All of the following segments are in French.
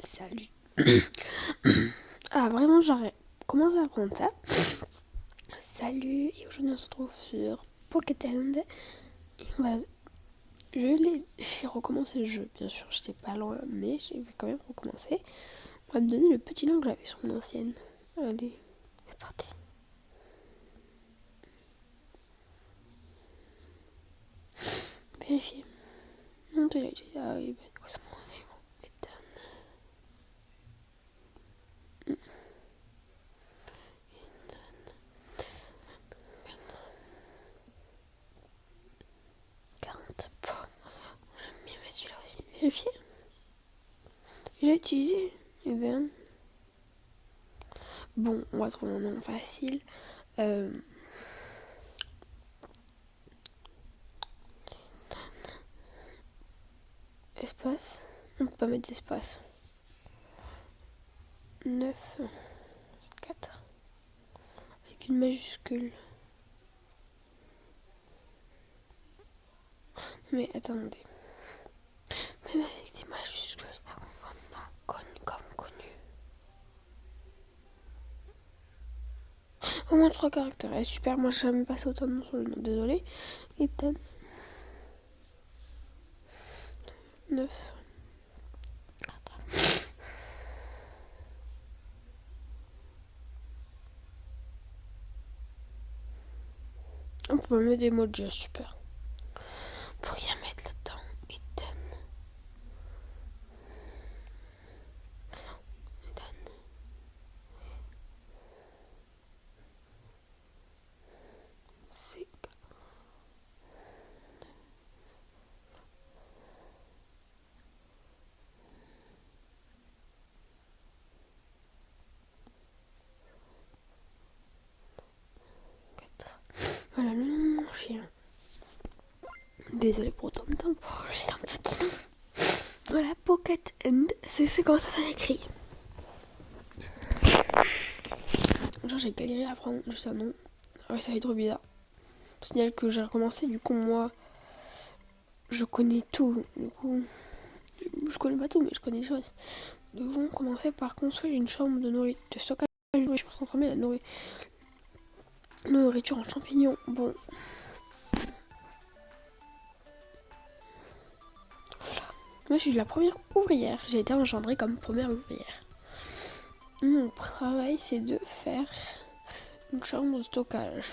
Salut. Ah, vraiment, j'aurais commencé à apprendre ça. Salut, et aujourd'hui on se retrouve sur Pocket End. Et j'ai recommencé le jeu, bien sûr, j'étais pas loin, mais j'ai quand même recommencer. On va me donner le petit nom que j'avais sur mon ancienne. Allez, c'est parti. Vérifier. Non, tu l'as dit. Ah oui, bah, étonne. 40. J'aime bien mettre celui-là aussi. Vérifier. J'ai utilisé. Eh bien. Bon, on va trouver un nom facile. Espace. On peut pas mettre d'espace. 9, 4. Avec une majuscule. Mais attendez. Même avec des majuscules, ça connu comme connu. Au moins 3 caractères. Eh, super, moi je savais même passer autant de noms sur le nom. Désolé. Ethan. 9. On peut mettre des emojis, super. Pour rien mettre le temps. Ethan. Ethan. C'est 4. Voilà le nom de mon chien. Désolé pour autant de temps. C'est un petit nom. Voilà, Pocket End. C'est comment ça s'écrit. Genre, j'ai galéré à apprendre juste un nom. Ouais, ça va être trop bizarre. Signal que j'ai recommencé, du coup, moi, je connais tout. Du coup, je connais pas tout, mais je connais des choses. Nous devons commencer par construire une chambre de stockage de nourriture. Transformer la nourriture en champignons. Bon. Moi, je suis la première ouvrière. J'ai été engendrée comme première ouvrière. Mon travail, c'est de faire une chambre de stockage.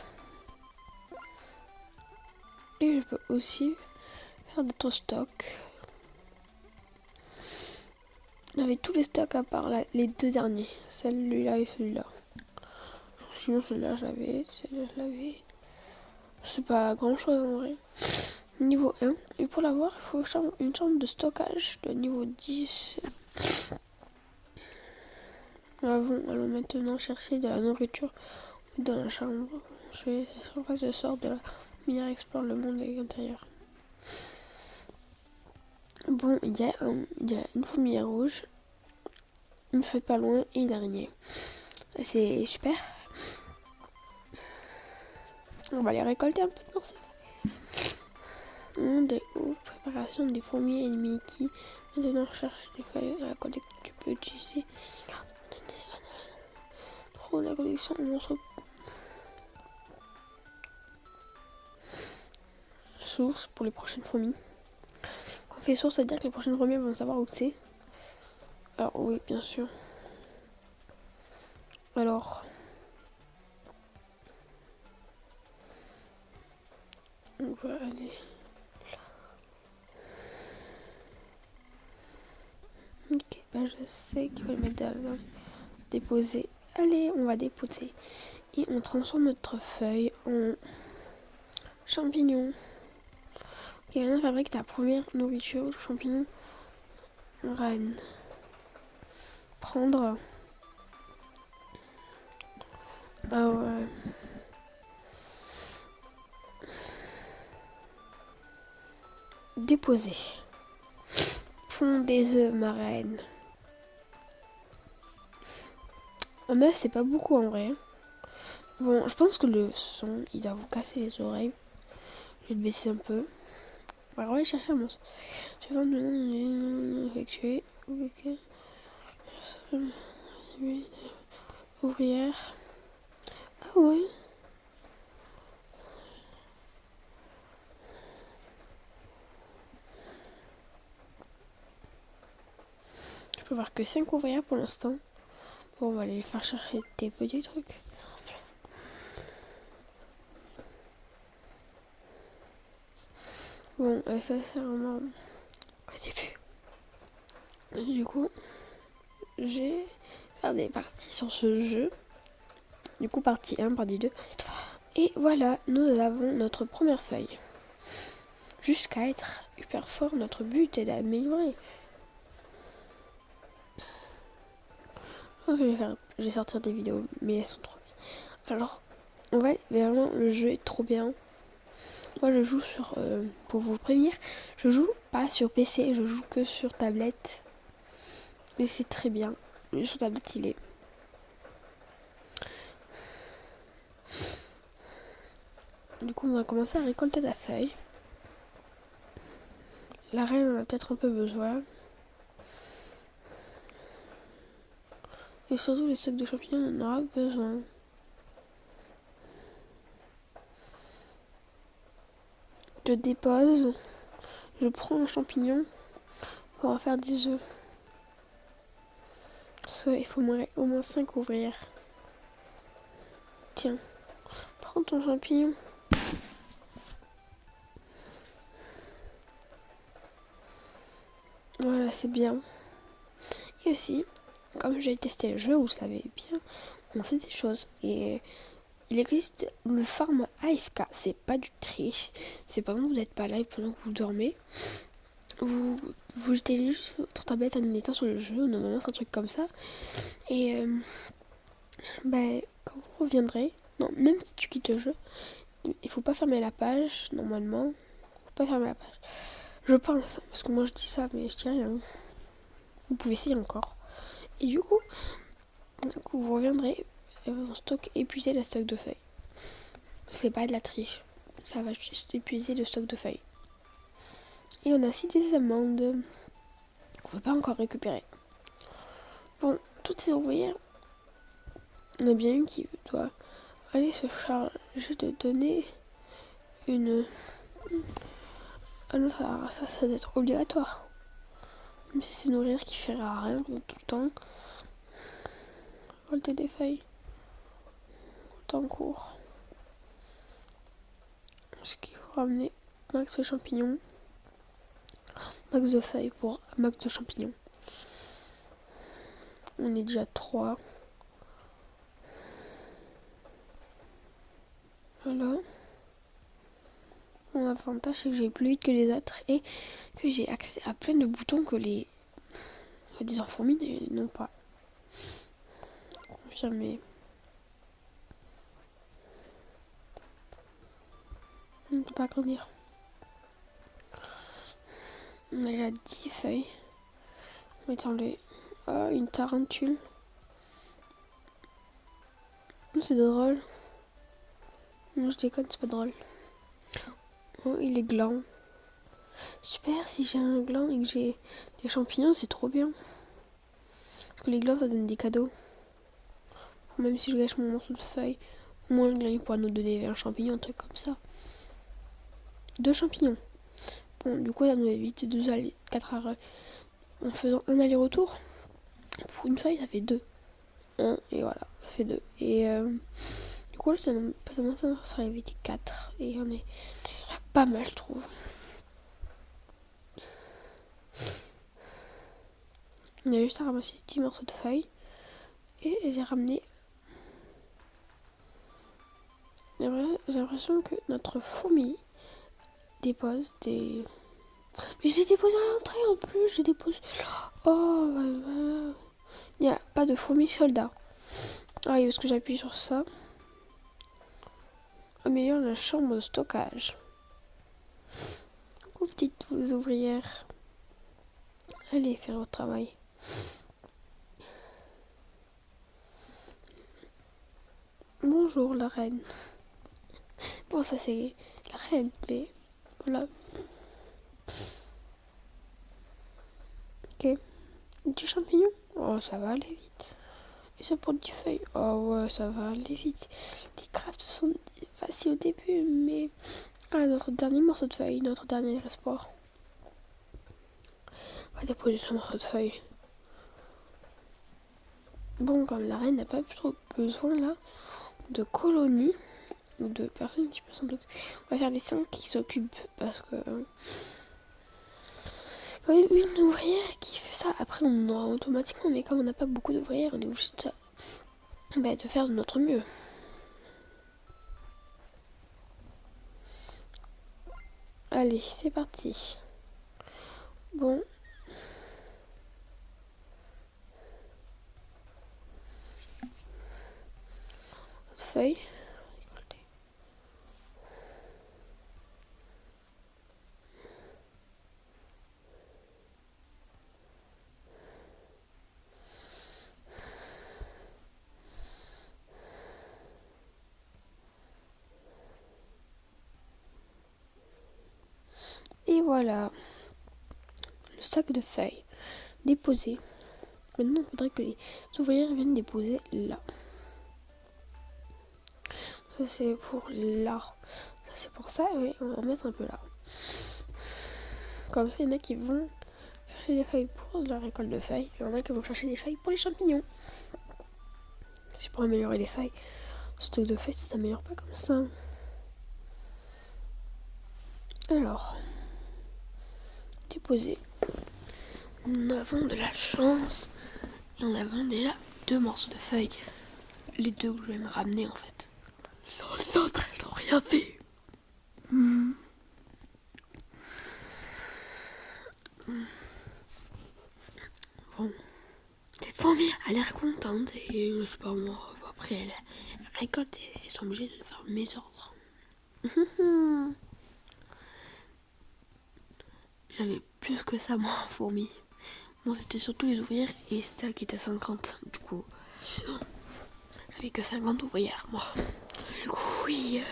Et je peux aussi faire d'autres stocks. J'avais tous les stocks à part les deux derniers. Celui-là et celui-là. Sinon, celui-là, je l'avais. Celui-là, je l'avais. C'est pas grand-chose en vrai. Niveau 1. Et pour l'avoir, il faut une chambre de stockage de niveau 10. Allons maintenant chercher de la nourriture dans la chambre. Je vais la surface de sort de la lumière explore le monde intérieur. Bon, il y a une fourmilière rouge, une feuille pas loin et une araignée. C'est super. On va les récolter un peu de morceaux. Préparation des fourmis ennemies qui maintenant recherche des feuilles à la collecte. Tu peux utiliser la collection de morceaux. Source pour les prochaines fourmis. Quand on fait source, ça veut dire que les prochaines fourmis vont savoir où c'est. Alors oui, bien sûr. Alors, on va aller. Ok, bah je sais qu'il faut le mettre dans déposer. Allez, on va déposer. Et on transforme notre feuille en champignon. Ok, maintenant fabrique ta première nourriture, champignon, reine. Prendre. Ah ouais. Déposer. Pond des œufs, ma reine. Un œuf, c'est pas beaucoup en vrai. Bon, je pense que le son, il doit vous casser les oreilles. Je vais le baisser un peu. On va aller chercher un monstre. Suivant le nom effectué. Ok. Ouvrière. Ah ouais. Je peux voir que 5 ouvrières pour l'instant. Bon, on va aller les faire chercher des petits trucs. Bon, ça c'est vraiment au début. Du coup, j'ai faire des parties sur ce jeu. Du coup, partie 1, partie 2. Et voilà, nous avons notre première feuille. Jusqu'à être hyper fort, notre but est d'améliorer. Je pense que je vais sortir des vidéos, mais elles sont trop bien. Alors, on va vraiment, le jeu est trop bien. Moi, je joue sur, pour vous prévenir, je joue pas sur PC, je joue que sur tablette. Et c'est très bien. Sur tablette, il est. Du coup, on va commencer à récolter la feuille. La reine en a peut-être un peu besoin. Et surtout, les stocks de champignons, on en aura besoin. Je dépose. Je prends un champignon pour en faire des œufs. Parce qu'il faut au moins 5 ouvrières. Tiens, prends ton champignon. Voilà, c'est bien. Et aussi, comme j'ai testé le jeu, vous savez bien, on sait des choses. Et il existe le farm AFK. C'est pas du triche. C'est pendant que vous n'êtes pas live, pendant que vous dormez. Vous jetez juste votre tablette en étant sur le jeu. Normalement, c'est un truc comme ça. Et quand vous reviendrez, non, même si tu quittes le jeu, il faut pas fermer la page. Normalement, faut pas fermer la page. Je pense, parce que moi je dis ça, mais je dis rien. Vous pouvez essayer encore. Et du coup, vous reviendrez et votre stock épuiser la stock de feuilles. C'est pas de la triche. Ça va juste épuiser le stock de feuilles. Et on a aussi des amandes qu'on ne peut pas encore récupérer. Bon, toutes ces ouvrières, on a bien une qui doit aller se charger de donner une... Ah non, ça doit être obligatoire. Même si c'est une ouvrière qui fera rien tout le temps. Récolter des feuilles. Tout en cours. Ce qu'il faut ramener max de champignons. Max de feuilles pour max de champignons. On est déjà 3. Voilà. Mon avantage, c'est que j'ai plus vite que les autres et que j'ai accès à plein de boutons que les des fourmis n'ont pas. Confirmé. On ne peut pas grandir. On a déjà 10 feuilles. On va enlever une tarentule. C'est drôle. Non, je déconne, c'est pas drôle. Oh, il est gland. Super, si j'ai un gland et que j'ai des champignons, c'est trop bien. Parce que les glands, ça donne des cadeaux. Même si je gâche mon morceau de feuille, au moins le gland, il pourra nous donner un champignon, un truc comme ça. 2 champignons. Bon, du coup, ça nous évite 4 heures. En faisant un aller-retour, pour une feuille, ça fait 2. 1, et voilà, ça fait 2. Et du coup, là, ça sera évité 4. Et on est pas mal, je trouve. On a juste à ramasser des petits morceaux de feuilles. Et j'ai ramené. J'ai l'impression que notre fourmi dépose des. Mais je l'ai déposé à l'entrée en plus, je les dépose. Oh, voilà. Il n'y a pas de fourmis soldats. Ah oui, parce que j'appuie sur ça. Améliore la chambre de stockage. Coucou, petites ouvrières. Allez faire votre travail. Bonjour la reine. Bon, ça c'est la reine, mais voilà. Ok. Du champignon. Oh, ça va aller vite. Et ça pour 10 feuilles. Oh ouais, ça va aller vite. Les crafts sont faciles au début, mais... Ah, notre dernier morceau de feuille, notre dernier espoir. On va déposer ce morceau de feuille. Bon, comme la reine n'a pas trop besoin là de colonies ou de personnes qui peuvent s'en occuper, on va faire les 5 qui s'occupent parce que quand même une ouvrière qui fait ça. Après, on aura automatiquement, mais comme on n'a pas beaucoup d'ouvrières, on est obligé de faire de notre mieux. Allez, c'est parti. Bon. Feuille. Et voilà. Le sac de feuilles déposé. Maintenant, il faudrait que les ouvrières viennent déposer là. Ça, c'est pour là. Ça, c'est pour ça. Et on va en mettre un peu là. Comme ça, il y en a qui vont chercher des feuilles pour la récolte de feuilles. Et il y en a qui vont chercher des feuilles pour les champignons. C'est pour améliorer les feuilles. Le stock de feuilles, ça s'améliore pas comme ça. Alors, déposer. Nous avons de la chance. Et on avons déjà 2 morceaux de feuilles. Les 2 que je vais me ramener en fait. Sans le centre, elles n'ont rien fait. Bon. Les fourmis a l'air contente et je sais pas moi. Après elle récolte et elles sont obligées de faire mes ordres. J'avais plus que ça moi, fourmis. Bon, c'était surtout les ouvrières et celles qui étaient 50. Du coup, j'avais que 50 ouvrières moi. Du coup, oui,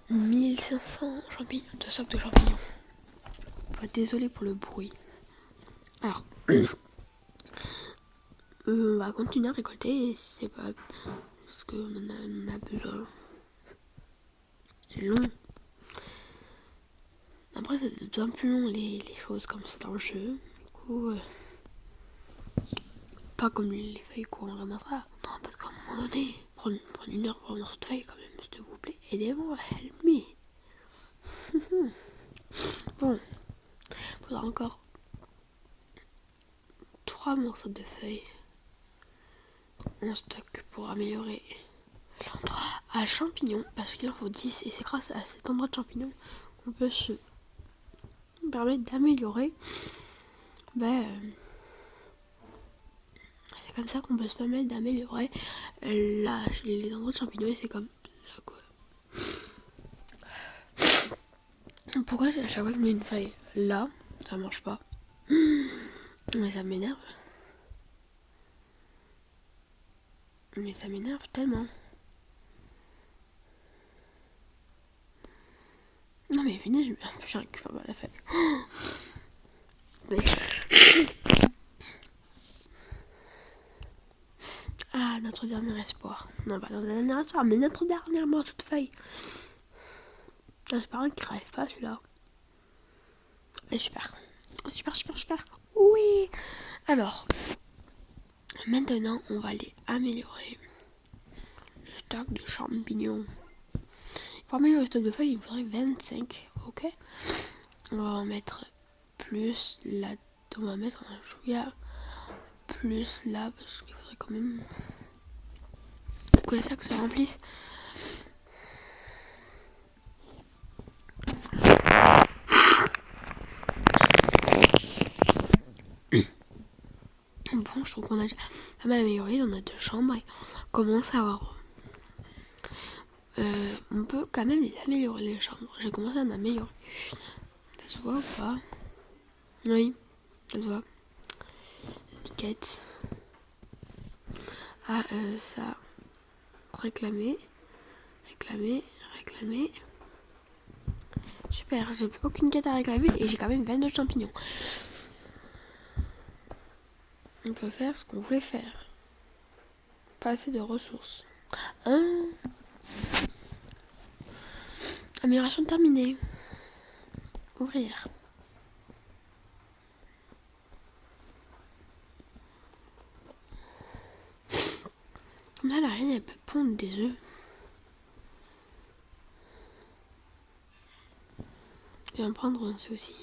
1500 champignons, de sacs de champignons. Désolé pour le bruit. Alors, on va continuer à récolter. C'est pas parce qu'on en a besoin. C'est long. Après, c'est bien plus long les choses comme ça dans le jeu. Du coup, pas comme les feuilles qu'on ramassera. Non, parce qu'à un moment donné, prendre 1 heure pour un morceau de feuille quand même, s'il vous plaît. Aidez-moi, help me. Bon, il faudra encore 3 morceaux de feuilles en stock pour améliorer l'endroit à champignons, parce qu'il en faut 10 et c'est grâce à cet endroit de champignons qu'on peut se permettre d'améliorer. C'est comme ça qu'on peut se permettre d'améliorer les endroits de champignons et c'est comme ça quoi. Pourquoi à chaque fois que je mets une feuille là, ça marche pas? Mais ça m'énerve. Mais ça m'énerve tellement. Non mais venez, en plus j'ai récupéré la feuille. Ah, notre dernier espoir. Non, pas notre dernier espoir, mais notre dernière morceau de feuille. J'espère qu'il crève pas celui-là. Et super. Super. Oui. Alors, maintenant, on va aller améliorer le stock de champignons. Pour améliorer le stock de feuilles, il me faudrait 25. Ok. On va en mettre plus là. On va mettre un chouïa plus là parce qu'il faudrait quand même que le sac se remplisse. Bon, je trouve qu'on a déjà pas mal amélioré. On a 2 chambres et on commence à avoir. On peut quand même les améliorer les chambres. J'ai commencé à en améliorer. Ça se voit ou pas? Oui, ça se voit. Étiquette. Ah, ça. Réclamer. Super, j'ai aucune quête à réclamer et j'ai quand même 22 champignons. On peut faire ce qu'on voulait faire. Pas assez de ressources. Hein? Amélioration terminée. Ouvrir. Comme ça, l'araignée, elle peut pondre des œufs. Et en prendre un, c'est aussi.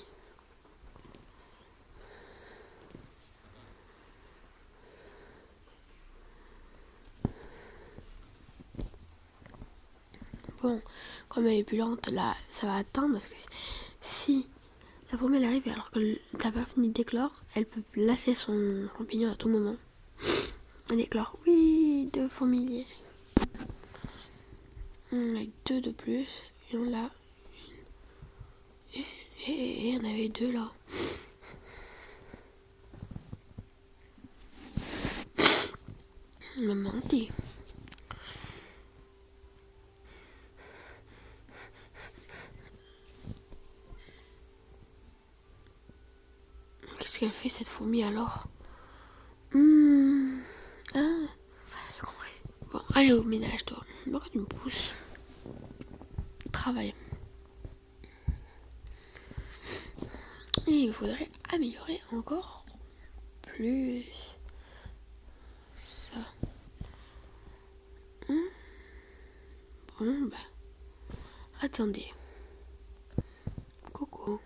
Bon, comme elle est plus lente, là, ça va attendre parce que si la première arrive alors que t'as pas fini d'éclore, elle peut lâcher son champignon à tout moment. Elle éclore, oui, 2 fourmiliers. On a 2 de plus, et on l'a. Et on avait 2 là. On m'a menti. Qu'est-ce qu'elle fait cette fourmi alors? Ah, j'ai compris. Bon, allez au ménage toi. Pourquoi tu me pousses? Travail. Et il faudrait améliorer encore plus ça. Bon bah. Attendez. Coco.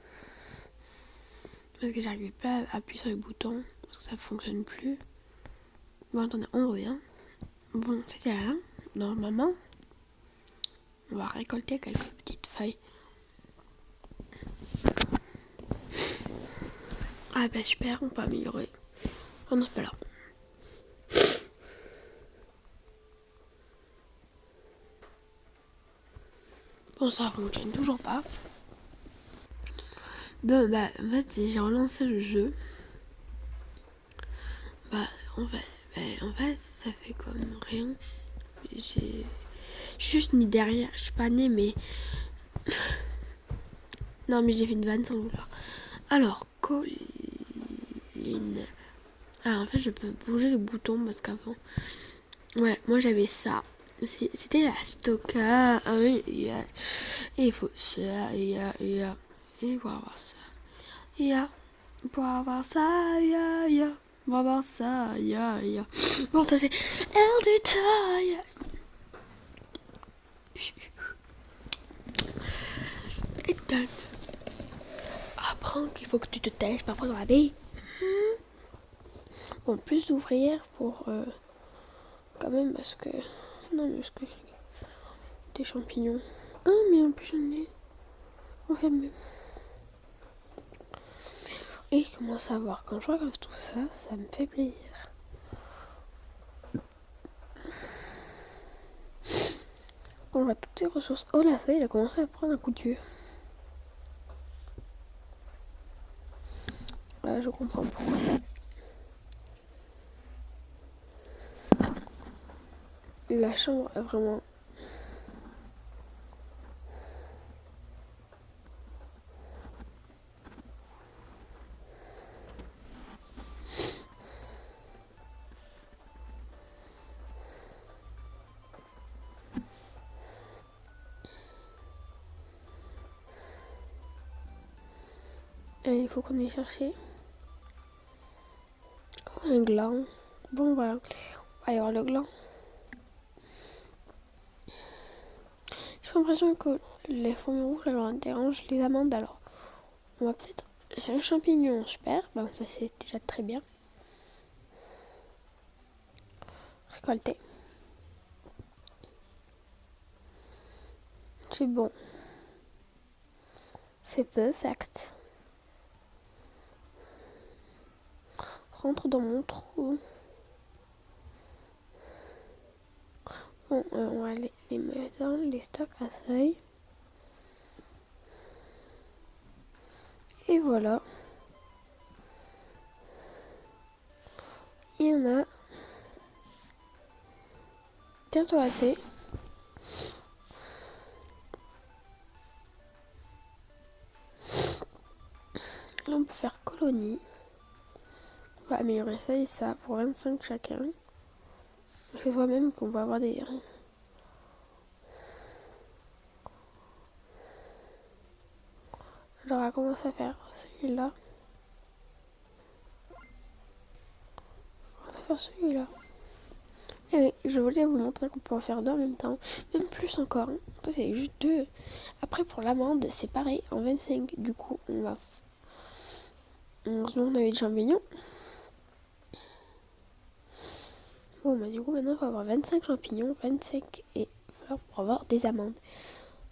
Parce que j'arrivais pas à appuyer sur le bouton. Parce que ça fonctionne plus. Bon attendez, on revient. Bon, c'était rien. Normalement, on va récolter quelques petites feuilles. Ah bah super, on peut améliorer. Oh non, c'est pas là. Bon, ça fonctionne toujours pas. Bon, bah, en fait, j'ai relancé le jeu. Bah, en fait, ça fait comme rien. J'ai juste mis derrière. Je suis pas née, mais. Non, mais j'ai fait une vanne sans le vouloir. Alors, colline. Ah, en fait, je peux bouger le bouton parce qu'avant. Ouais, moi j'avais ça. C'était la stocka. Ah oui, il faut ça. Et pour avoir ça. Pour avoir ça. Pour avoir ça. Bon, ça c'est air du taille. Et donne. Apprends qu'il faut que tu te taises parfois dans la vie. Bon, plus d'ouvrières pour. Quand même, parce que. Non, mais parce que. Des champignons. Ah, mais en plus j'en ai. On fait mieux. Et comment savoir quand je regarde tout ça, ça me fait plaisir. Quand on voit toutes ces ressources. Oh, la feuille, elle a commencé à prendre un coup de vieux. Ouais, je comprends pourquoi. La chambre est vraiment. Allez, il faut qu'on aille chercher. Oh, un gland. Bon, voilà. On va aller voir le gland. J'ai l'impression que les fourmis rouges, alors, dérangent les amandes. Alors, on va peut-être. C'est un champignon, super. Bon, ça, c'est déjà très bien. Récolter. C'est bon. C'est perfect. Rentre dans mon trou. Bon, on va les mettre dans les stocks à feuilles. Et voilà. Il y en a bientôt assez. Là, on peut faire colonie. On va améliorer ça et ça pour 25 chacun. C'est soi-même qu'on va avoir des... Alors on va commencer à faire celui-là. On va faire celui-là. Et je voulais vous montrer qu'on peut en faire deux en même temps. Même plus encore. Hein. Ça c'est juste deux. Après pour l'amande, c'est pareil. En 25, du coup, on va... Heureusement on avait des champignons. Bon bah du coup maintenant il faut avoir 25 champignons. 25 et fleurs pour avoir des amandes.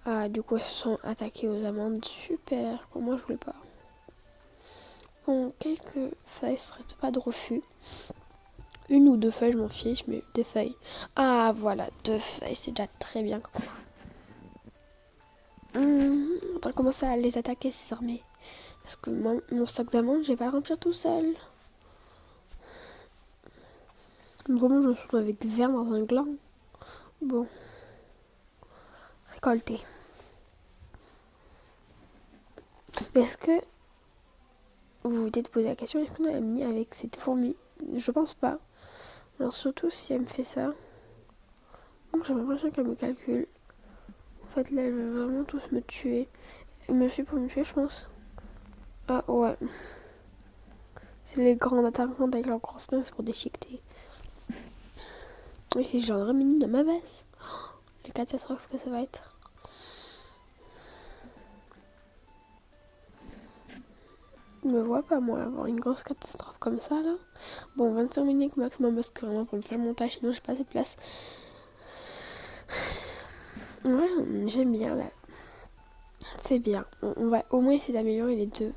Ah du coup elles se sont attaquées aux amandes. Super. Comme moi je voulais pas. Bon, quelques feuilles, ce serait pas de refus. Une ou deux feuilles, je m'en fiche, mais des feuilles. Ah, voilà, 2 feuilles, c'est déjà très bien. On va commencer à les attaquer, ces armées. Parce que mon stock d'amandes, je vais pas le remplir tout seul. Vraiment, je me retrouve avec vert dans un gland. Bon. Récolter. Est-ce que vous vous êtes posé la question, est-ce qu'on a mis avec cette fourmi? Je pense pas. Alors surtout si elle me fait ça. Donc j'ai l'impression qu'elle me calcule. En fait là elle veut vraiment tous me tuer. Elle me fait pour me tuer je pense. Ah ouais. C'est les grandes attaquantes avec leurs grosses pinces pour déchiqueter. Et si j'en ramène une dans ma base. Oh, les catastrophes que ça va être. Je me vois pas moi avoir une grosse catastrophe comme ça là. Bon 25 minutes maximum parce que vraiment pour me faire le montage sinon j'ai pas assez de place. Ouais j'aime bien là. C'est bien. On va au moins essayer d'améliorer les deux.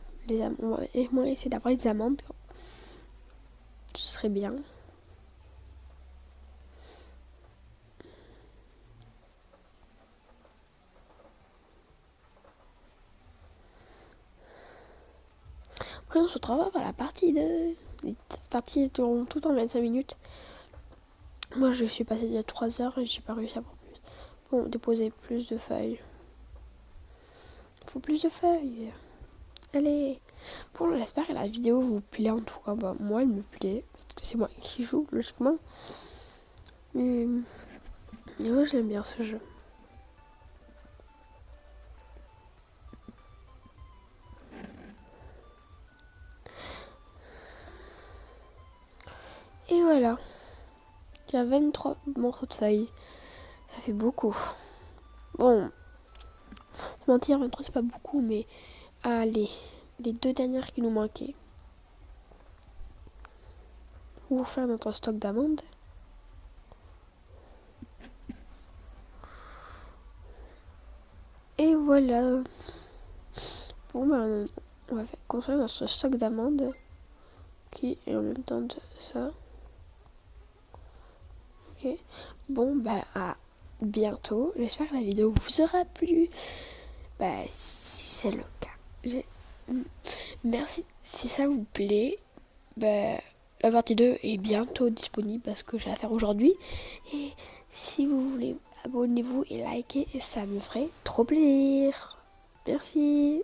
On va au moins essayer d'avoir les amandes. Ce serait bien. Après on se retrouve à la partie 2. Les parties durent tout en 25 minutes. Moi je suis passée il y a 3 heures et j'ai pas réussi à avoir plus. Bon, déposer plus de feuilles. Faut plus de feuilles. Allez. Bon, j'espère que la vidéo vous plaît en tout cas. Bah, moi elle me plaît. Parce que c'est moi qui joue logiquement. Mais moi je l'aime bien ce jeu. Et voilà. Il y a 23 morceaux de feuilles. Ça fait beaucoup. Bon. Sans mentir, 23 c'est pas beaucoup, mais allez. Les 2 dernières qui nous manquaient. Pour faire notre stock d'amandes. Et voilà. Bon ben on va construire notre stock d'amandes. Qui est en même temps de ça. Ok. Bon bah à bientôt. J'espère que la vidéo vous aura plu. Bah si c'est le cas. Merci si ça vous plaît. Bah la partie 2 est bientôt disponible parce que j'ai à faire aujourd'hui. Et si vous voulez, abonnez-vous et likez, et ça me ferait trop plaisir. Merci.